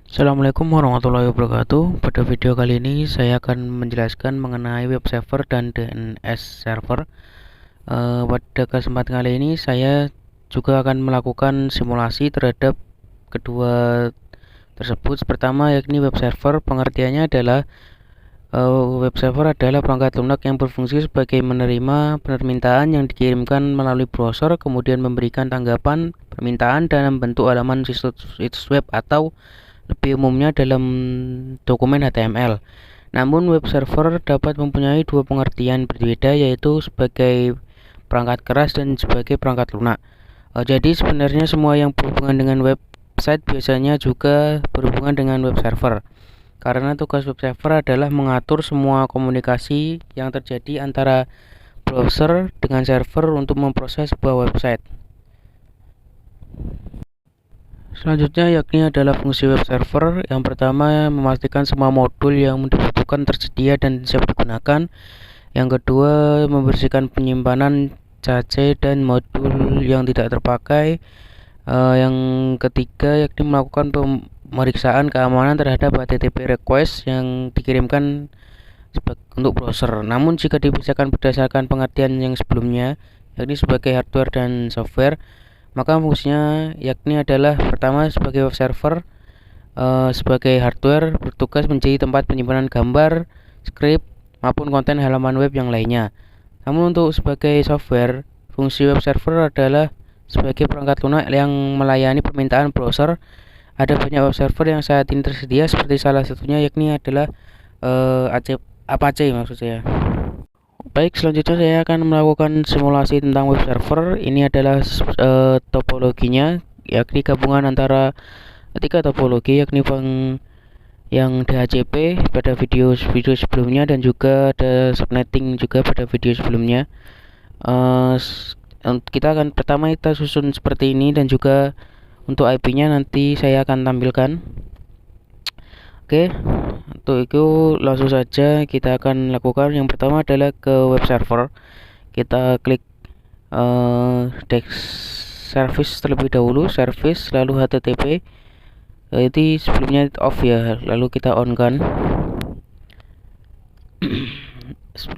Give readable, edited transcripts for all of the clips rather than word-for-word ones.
Assalamualaikum warahmatullahi wabarakatuh. Pada video kali ini saya akan menjelaskan mengenai web server dan DNS server. Pada kesempatan kali ini saya juga akan melakukan simulasi terhadap kedua tersebut. Pertama yakni web server. Pengertiannya adalah web server adalah perangkat lunak yang berfungsi sebagai menerima permintaan yang dikirimkan melalui browser, kemudian memberikan tanggapan permintaan dalam bentuk halaman situs web atau lebih umumnya dalam dokumen HTML. Namun web server dapat mempunyai dua pengertian berbeda, yaitu sebagai perangkat keras dan sebagai perangkat lunak. Jadi sebenarnya semua yang berhubungan dengan website biasanya juga berhubungan dengan web server. Karena tugas web server adalah mengatur semua komunikasi yang terjadi antara browser dengan server untuk memproses sebuah website. Selanjutnya yakni adalah fungsi web server. Yang pertama, memastikan semua modul yang dibutuhkan tersedia dan siap digunakan. Yang kedua, membersihkan penyimpanan cache dan modul yang tidak terpakai. Yang ketiga yakni melakukan pemeriksaan keamanan terhadap HTTP request yang dikirimkan untuk browser. Namun jika dipisahkan berdasarkan pengertian yang sebelumnya, yakni sebagai hardware dan software, maka fungsinya yakni adalah pertama sebagai web server, sebagai hardware bertugas menjadi tempat penyimpanan gambar, skrip, maupun konten halaman web yang lainnya. Namun untuk sebagai software, fungsi web server adalah sebagai perangkat lunak yang melayani permintaan browser. Ada banyak web server yang saat ini tersedia, seperti salah satunya yakni adalah Apache maksud saya. Baik, selanjutnya saya akan melakukan simulasi tentang web server. Ini adalah topologinya, yakni gabungan antara tiga topologi, yakni yang DHCP pada video sebelumnya dan juga ada subnetting juga pada video sebelumnya. Kita akan pertama kita susun seperti ini, dan juga untuk IP-nya nanti saya akan tampilkan. Oke, untuk itu langsung saja kita akan lakukan. Yang pertama adalah ke web server. Kita klik service terlebih dahulu, service lalu HTTP. Itu sebelumnya off ya, lalu kita on kan.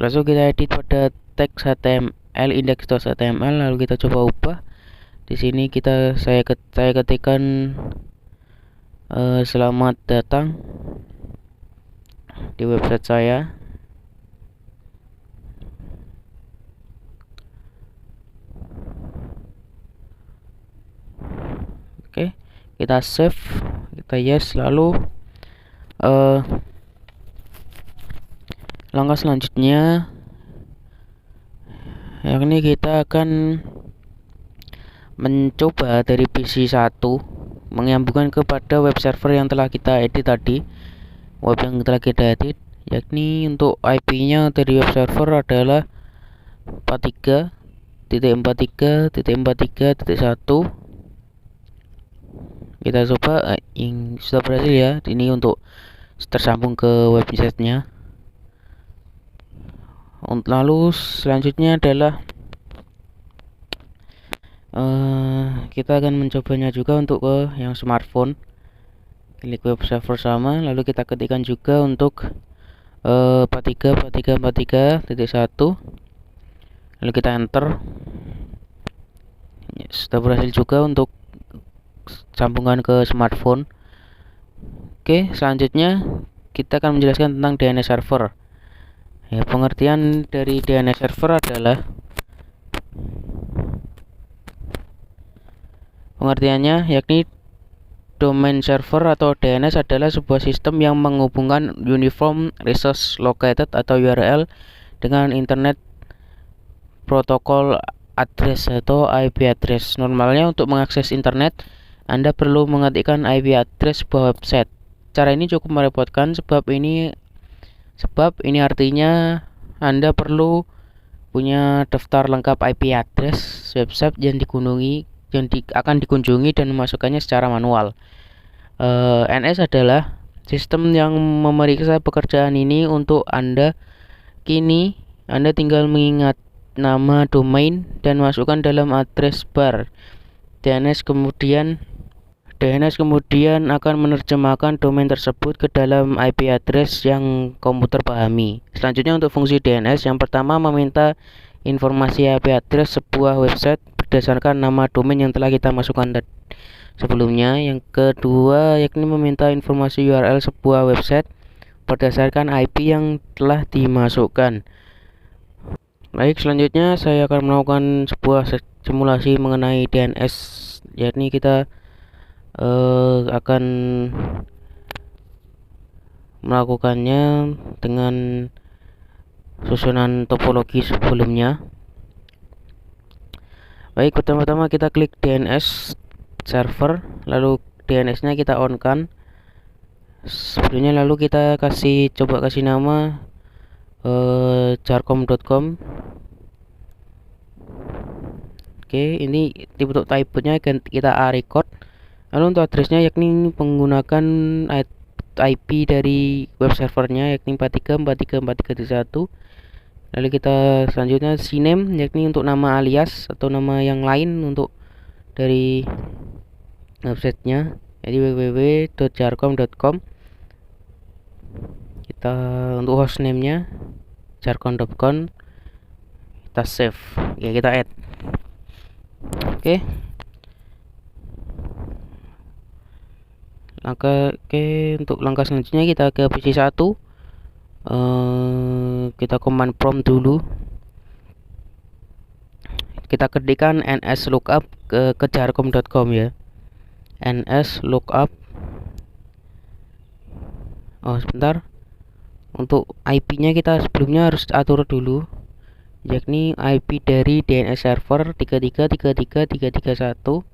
Langsung kita edit pada teks HTML index.html, lalu kita coba ubah. Di sini saya ketikkan selamat datang di website saya. Oke, kita save, kita yes, lalu langkah selanjutnya yakni kita akan mencoba dari PC 1 menyambungkan kepada web server yang telah kita edit tadi, yakni untuk IP-nya dari web server adalah 43.43.43.1. Kita coba, yang sudah berhasil ya. Ini untuk tersambung ke websitenya. Lalu selanjutnya adalah kita akan mencobanya juga untuk ke yang smartphone. Klik web server sama, lalu kita ketikkan juga untuk 43.43.43.1, lalu kita enter. Sudah berhasil juga untuk sambungan ke smartphone. Oke, selanjutnya kita akan menjelaskan tentang DNS server. Ya, pengertian dari DNS server adalah, pengertiannya yakni domain server atau DNS adalah sebuah sistem yang menghubungkan Uniform Resource Located atau URL dengan Internet Protocol Address atau IP address. Normalnya untuk mengakses internet, Anda perlu mengetikkan IP address sebuah website. Cara ini cukup merepotkan sebab ini artinya Anda perlu punya daftar lengkap IP address website yang akan dikunjungi dan memasukkannya secara manual. NS adalah sistem yang memeriksa pekerjaan ini untuk Anda. Kini Anda tinggal mengingat nama domain dan masukkan dalam address bar DNS, kemudian DNS kemudian akan menerjemahkan domain tersebut ke dalam IP address yang komputer pahami. Selanjutnya untuk fungsi DNS, yang pertama meminta informasi IP address sebuah website berdasarkan nama domain yang telah kita masukkan sebelumnya. Yang kedua yakni meminta informasi URL sebuah website berdasarkan IP yang telah dimasukkan. Baik, selanjutnya saya akan melakukan sebuah simulasi mengenai DNS, yakni kita akan melakukannya dengan susunan topologi sebelumnya. Baik, pertama-tama kita klik DNS server, lalu DNS nya kita on kan sebelumnya, lalu kita coba kasih nama jarcom.com. Oke, ini untuk type-nya kita A record. Lalu untuk addressnya yakni menggunakan IP dari web servernya yakni 43434331. Lalu kita selanjutnya cname yakni untuk nama alias atau nama yang lain untuk dari websitenya, jadi www.jarcom.com. Kita untuk hostname nya jarcom.com, kita save ya, kita add. Oke. Untuk langkah selanjutnya kita ke PC1. Kita command prompt dulu. Kita ketikkan nslookup ke jarcom.com ya. nslookup. Sebentar. Untuk IP-nya kita sebelumnya harus atur dulu, yakni IP dari DNS server 33333331.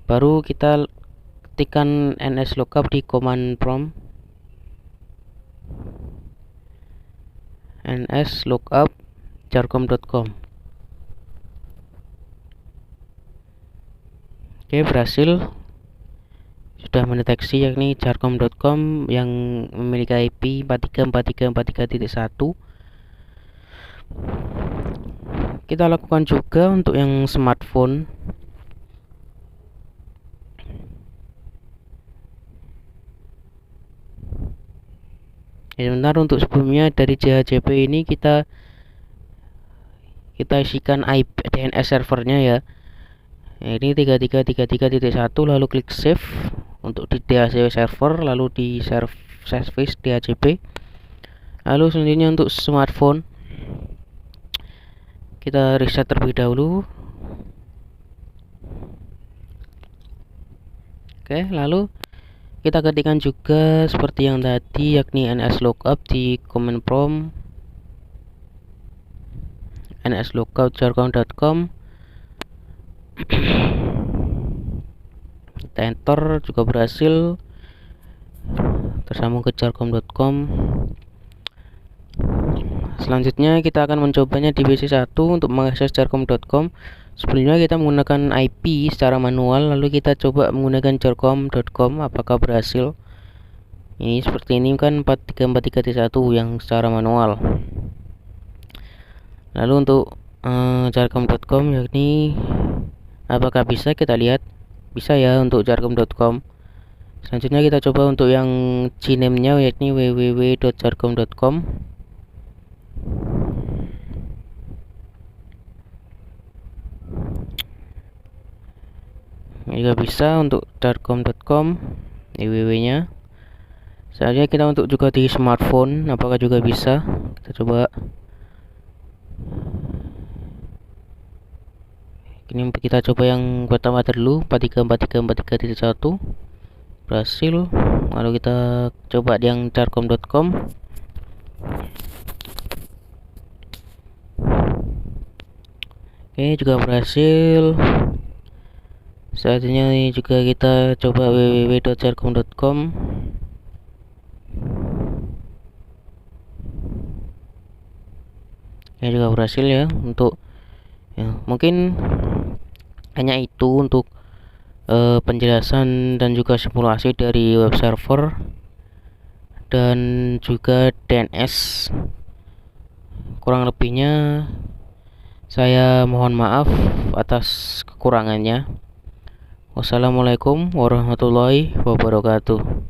Baru kita ketikkan nslookup di command prompt. nslookup jarcom.com. Oke, berhasil. Sudah mendeteksi yakni jarcom.com yang memiliki IP 434343.1. Kita lakukan juga untuk yang smartphone. Sebentar, untuk sebelumnya dari JHCP ini kita isikan IP DNS servernya ya. Ini 3333.1, lalu klik save untuk di DHCP server, lalu di service DHCP. Lalu selanjutnya untuk smartphone kita reset terlebih dahulu. Oke, lalu kita ketikkan juga seperti yang tadi yakni nslookup di command prompt, nslookup jarcom.com. Kita enter, juga berhasil tersambung ke jarcom.com. Selanjutnya kita akan mencobanya di PC1 untuk mengakses jarcom.com. Sebelumnya kita menggunakan IP secara manual, lalu kita coba menggunakan jarcom.com, apakah berhasil. Ini seperti ini kan 4343.1 yang secara manual. Lalu untuk jarcom.com yakni apakah bisa, kita lihat bisa ya untuk jarcom.com. Selanjutnya kita coba untuk yang cname nya yakni www.jarcom.com. Juga bisa untuk jarcom.com www nya. Selanjutnya kita untuk juga di smartphone, apakah juga bisa, kita coba. Ini kita coba yang pertama dulu, 434343.1, berhasil. Lalu kita coba yang jarcom.com. Oke, juga berhasil. Selanjutnya juga kita coba www.jarcom.com. Ya, juga berhasil ya. Untuk ya, mungkin hanya itu untuk penjelasan dan juga simulasi dari web server dan juga DNS. Kurang lebihnya saya mohon maaf atas kekurangannya. Wassalamualaikum warahmatullahi wabarakatuh.